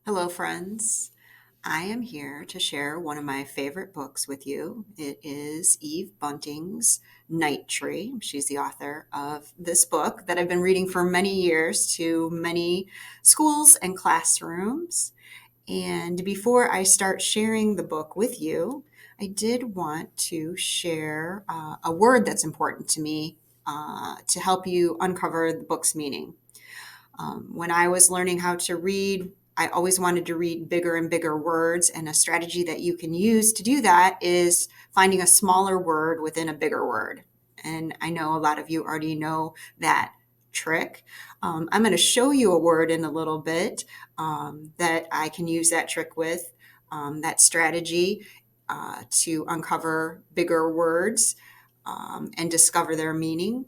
Hello, friends. I am here to share one of my favorite books with you. It is Eve Bunting's Night Tree. She's the author of this book that I've been reading for many years to many schools and classrooms. And before I start sharing the book with you, I did want to share a word that's important to me to help you uncover the book's meaning. When I was learning how to read, I always wanted to read bigger and bigger words. And a strategy that you can use to do that is finding a smaller word within a bigger word. And I know a lot of you already know that trick. I'm going to show you a word in a little bit that I can use that trick with, that strategy to uncover bigger words and discover their meaning.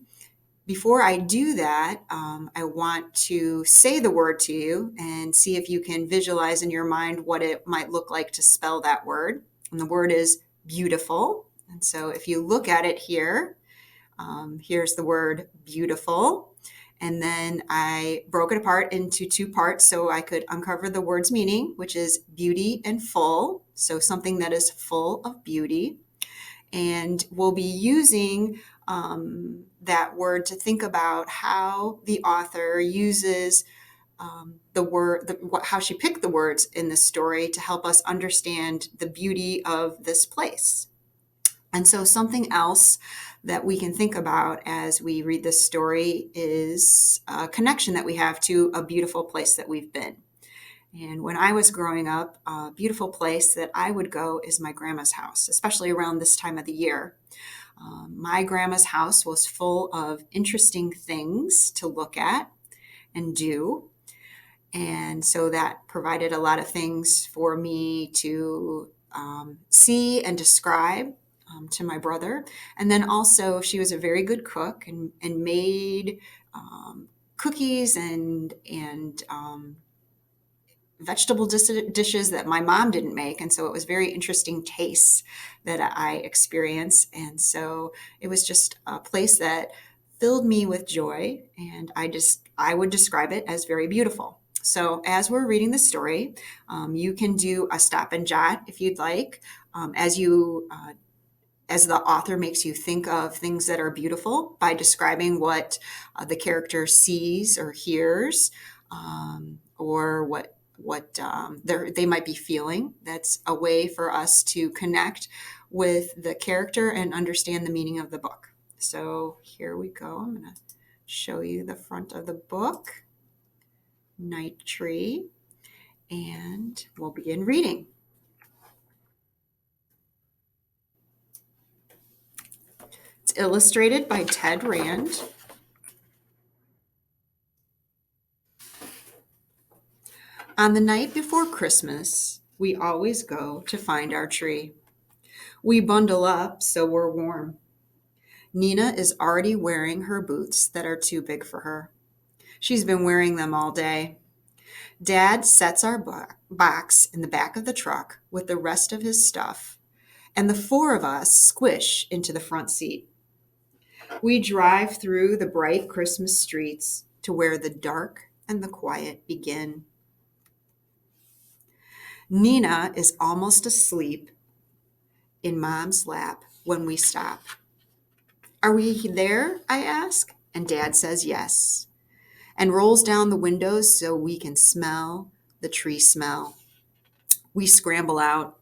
Before I do that, I want to say the word to you and see if you can visualize in your mind what it might look like to spell that word. And the word is beautiful. And so if you look at it here, here's the word beautiful. And then I broke it apart into two parts so I could uncover the word's meaning, which is beauty and full. So something that is full of beauty. And we'll be using that word to think about how the author uses the word, how she picked the words in this story to help us understand the beauty of this place. And so something else that we can think about as we read this story is a connection that we have to a beautiful place that we've been. And when I was growing up, a beautiful place that I would go is my grandma's house, especially around this time of the year. My grandma's house was full of interesting things to look at and do. And so that provided a lot of things for me to see and describe to my brother. And then also, she was a very good cook and made cookies and vegetable dishes that my mom didn't make. And so it was very interesting tastes that I experienced. And so it was just a place that filled me with joy. And I would describe it as very beautiful. So as we're reading the story, you can do a stop and jot if you'd like, as the author makes you think of things that are beautiful by describing what the character sees or hears, or what they might be feeling. That's a way for us to connect with the character and understand the meaning of the book. So here we go. I'm going to show you the front of the book, Night Tree, and we'll begin reading. It's illustrated by Ted Rand. On the night before Christmas, we always go to find our tree. We bundle up so we're warm. Nina is already wearing her boots that are too big for her. She's been wearing them all day. Dad sets our box in the back of the truck with the rest of his stuff, and the four of us squish into the front seat. We drive through the bright Christmas streets to where the dark and the quiet begin. Nina is almost asleep in Mom's lap when we stop. Are we there? I ask, and Dad says yes, and rolls down the windows so we can smell the tree smell. We scramble out.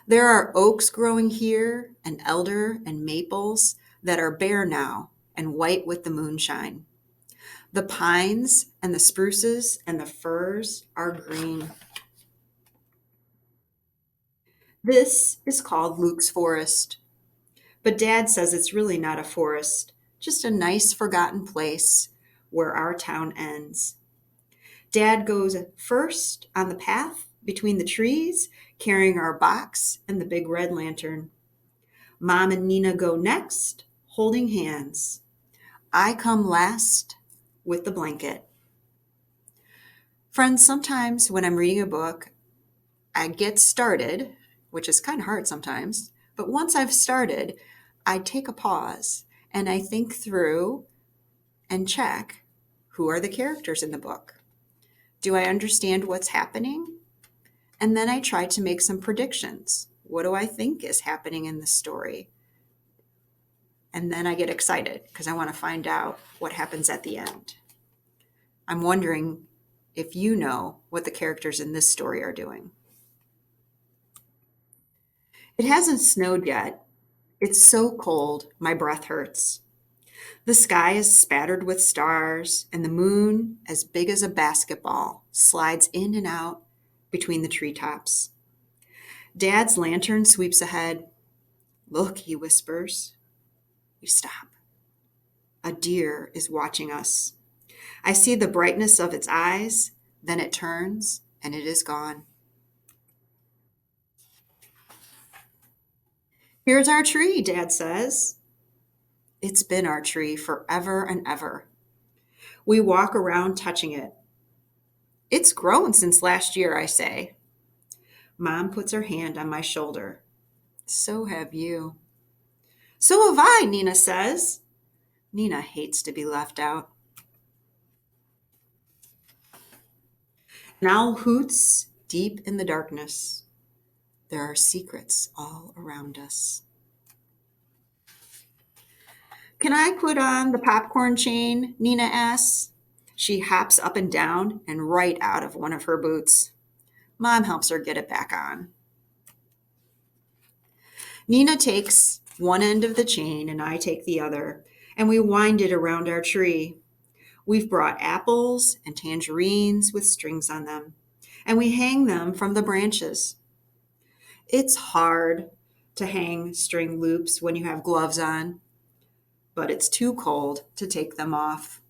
There are oaks growing here, and elder and maples that are bare now and white with the moonshine. The pines and the spruces and the firs are green. This is called Luke's Forest. But Dad says it's really not a forest, just a nice forgotten place where our town ends. Dad goes first on the path between the trees, carrying our box and the big red lantern. Mom and Nina go next, holding hands. I come last with the blanket. Friends, sometimes when I'm reading a book, I get started, which is kind of hard sometimes, but once I've started, I take a pause and I think through and check who are the characters in the book. Do I understand what's happening? And then I try to make some predictions. What do I think is happening in the story? And then I get excited because I want to find out what happens at the end. I'm wondering if you know what the characters in this story are doing. It hasn't snowed yet. It's so cold, my breath hurts. The sky is spattered with stars, and the moon, as big as a basketball, slides in and out between the treetops. Dad's lantern sweeps ahead. Look, he whispers. We stop. A deer is watching us. I see the brightness of its eyes, then it turns, and it is gone. Here's our tree, Dad says. It's been our tree forever and ever. We walk around touching it. It's grown since last year, I say. Mom puts her hand on my shoulder. So have you. So have I, Nina says. Nina hates to be left out. An owl hoots deep in the darkness. There are secrets all around us. Can I put on the popcorn chain? Nina asks. She hops up and down and right out of one of her boots. Mom helps her get it back on. Nina takes one end of the chain and I take the other, and we wind it around our tree. We've brought apples and tangerines with strings on them, and we hang them from the branches. It's hard to hang string loops when you have gloves on, but it's too cold to take them off.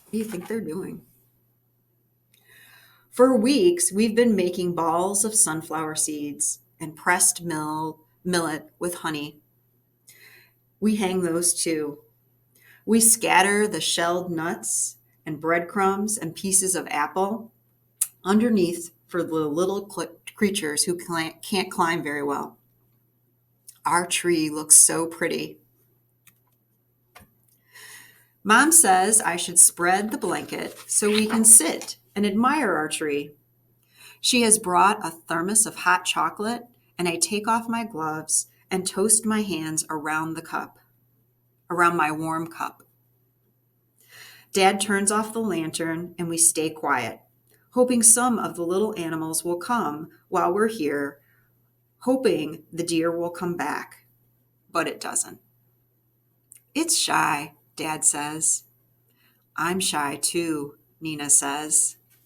What do you think they're doing? For weeks, we've been making balls of sunflower seeds and pressed millet with honey. We hang those too. We scatter the shelled nuts and breadcrumbs and pieces of apple underneath for the little creatures who can't climb very well. Our tree looks so pretty. Mom says I should spread the blanket so we can sit and admire our tree. She has brought a thermos of hot chocolate, and I take off my gloves and toast my hands around my warm cup. Dad turns off the lantern and we stay quiet, hoping some of the little animals will come while we're here, hoping the deer will come back, but it doesn't. It's shy, Dad says. I'm shy too, Nina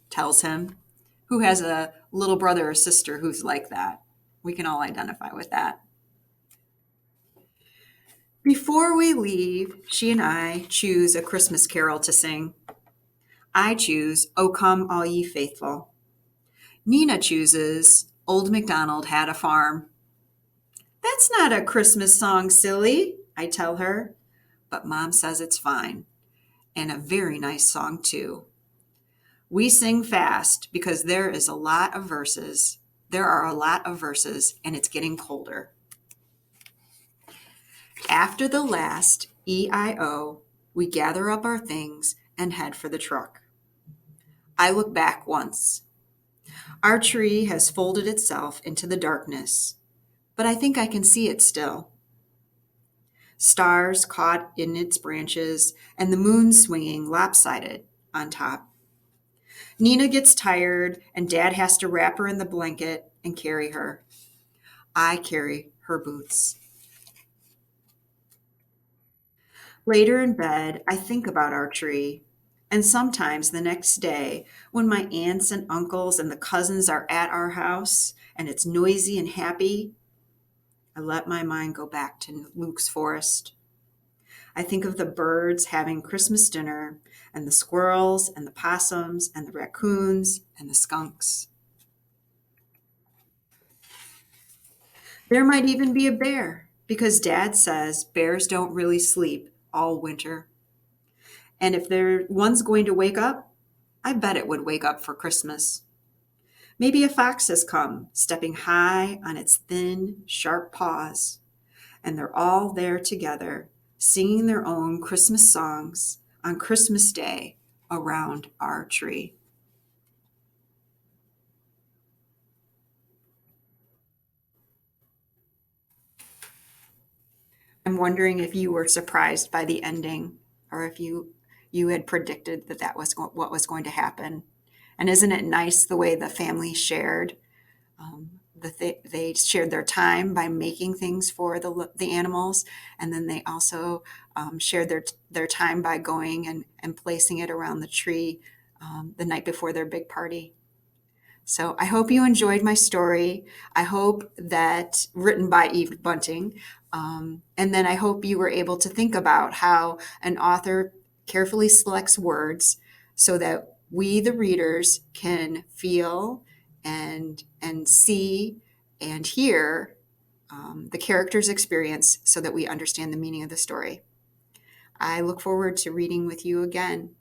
tells him, who has a little brother or sister who's like that. We can all identify with that. Before we leave, she and I choose a Christmas carol to sing. I choose O Come All Ye Faithful. Nina chooses Old MacDonald Had a Farm. That's not a Christmas song, silly, I tell her, but Mom says it's fine, and a very nice song too. We sing fast because there are a lot of verses, and it's getting colder. After the last E-I-O, we gather up our things and head for the truck. I look back once. Our tree has folded itself into the darkness, but I think I can see it still. Stars caught in its branches and the moon swinging lopsided on top. Nina gets tired and Dad has to wrap her in the blanket and carry her. I carry her boots. Later in bed, I think about our tree, and sometimes the next day, when my aunts and uncles and the cousins are at our house and it's noisy and happy, I let my mind go back to Luke's forest. I think of the birds having Christmas dinner and the squirrels and the possums and the raccoons and the skunks. There might even be a bear, because Dad says bears don't really sleep all winter. And if one's going to wake up, I bet it would wake up for Christmas. Maybe a fox has come, stepping high on its thin, sharp paws, and they're all there together, singing their own Christmas songs on Christmas Day around our tree. I'm wondering if you were surprised by the ending, or if you had predicted that that was what was going to happen. And isn't it nice the way the family shared? They shared their time by making things for the animals, and then they also shared their time by going and placing it around the tree the night before their big party. So I hope you enjoyed my story. I hope that written by Eve Bunting. And then I hope you were able to think about how an author carefully selects words so that we, the readers, can feel and see and hear the character's experience so that we understand the meaning of the story. I look forward to reading with you again.